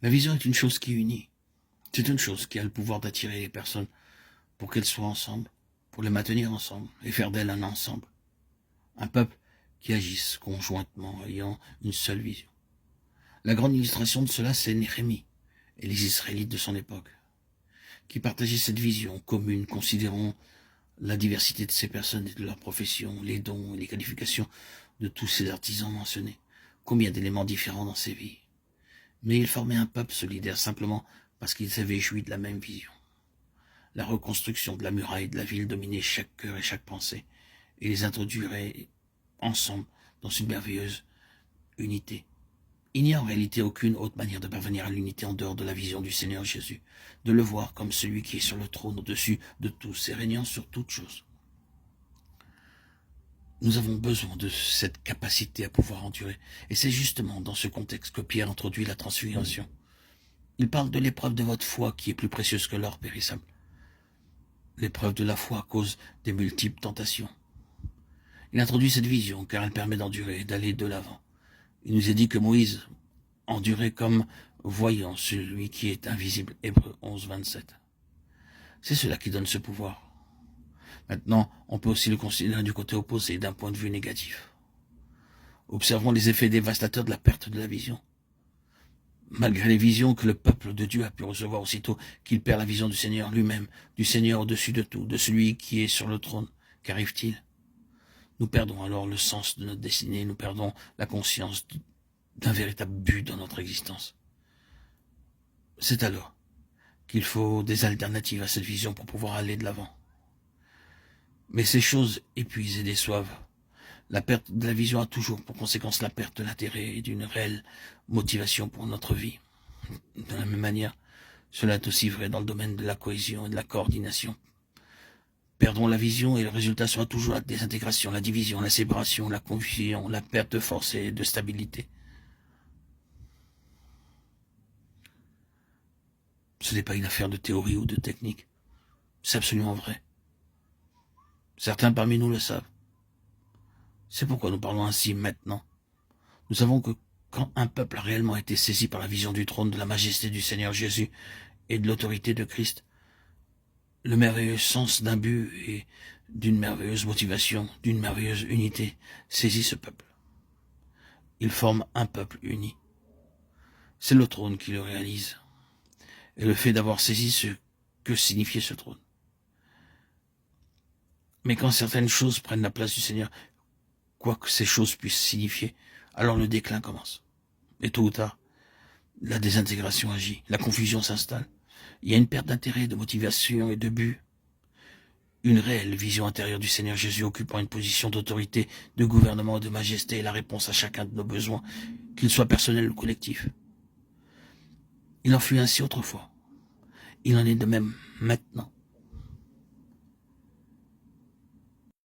La vision est une chose qui unit. C'est une chose qui a le pouvoir d'attirer les personnes pour qu'elles soient ensemble, pour les maintenir ensemble et faire d'elles un ensemble. Un peuple qui agisse conjointement, ayant une seule vision. La grande illustration de cela, c'est Néhémie et les Israélites de son époque, qui partageaient cette vision commune, considérant la diversité de ces personnes et de leurs professions, les dons et les qualifications de tous ces artisans mentionnés. Combien d'éléments différents dans ces vies. Mais ils formaient un peuple solidaire simplement parce qu'ils avaient joui de la même vision. La reconstruction de la muraille de la ville dominait chaque cœur et chaque pensée, et les introduirait ensemble dans une merveilleuse unité. Il n'y a en réalité aucune autre manière de parvenir à l'unité en dehors de la vision du Seigneur Jésus, de le voir comme celui qui est sur le trône au-dessus de tous et régnant sur toutes choses. Nous avons besoin de cette capacité à pouvoir endurer, et c'est justement dans ce contexte que Pierre introduit la transfiguration. Il parle de l'épreuve de votre foi qui est plus précieuse que l'or périssable. L'épreuve de la foi cause des multiples tentations. Il introduit cette vision car elle permet d'endurer et d'aller de l'avant. Il nous est dit que Moïse endurait comme voyant celui qui est invisible. Hébreux 11, 27. C'est cela qui donne ce pouvoir. Maintenant, on peut aussi le considérer du côté opposé, d'un point de vue négatif. Observons les effets dévastateurs de la perte de la vision. Malgré les visions que le peuple de Dieu a pu recevoir aussitôt qu'il perd la vision du Seigneur lui-même, du Seigneur au-dessus de tout, de celui qui est sur le trône, qu'arrive-t-il? Nous perdons alors le sens de notre destinée, nous perdons la conscience d'un véritable but dans notre existence. C'est alors qu'il faut des alternatives à cette vision pour pouvoir aller de l'avant. Mais ces choses épuisent et déçoivent. La perte de la vision a toujours pour conséquence la perte de l'intérêt et d'une réelle motivation pour notre vie. De la même manière, cela est aussi vrai dans le domaine de la cohésion et de la coordination. Perdons la vision et le résultat sera toujours la désintégration, la division, la séparation, la confusion, la perte de force et de stabilité. Ce n'est pas une affaire de théorie ou de technique. C'est absolument vrai. Certains parmi nous le savent. C'est pourquoi nous parlons ainsi maintenant. Nous savons que quand un peuple a réellement été saisi par la vision du trône, de la majesté du Seigneur Jésus et de l'autorité de Christ, le merveilleux sens d'un but et d'une merveilleuse motivation, d'une merveilleuse unité saisit ce peuple. Il forme un peuple uni. C'est le trône qui le réalise. Et le fait d'avoir saisi ce que signifiait ce trône. Mais quand certaines choses prennent la place du Seigneur, quoi que ces choses puissent signifier, alors le déclin commence. Et tôt ou tard, la désintégration agit, la confusion s'installe. Il y a une perte d'intérêt, de motivation et de but. Une réelle vision intérieure du Seigneur Jésus occupant une position d'autorité, de gouvernement et de majesté est la réponse à chacun de nos besoins, qu'ils soient personnels ou collectifs. Il en fut ainsi autrefois. Il en est de même maintenant.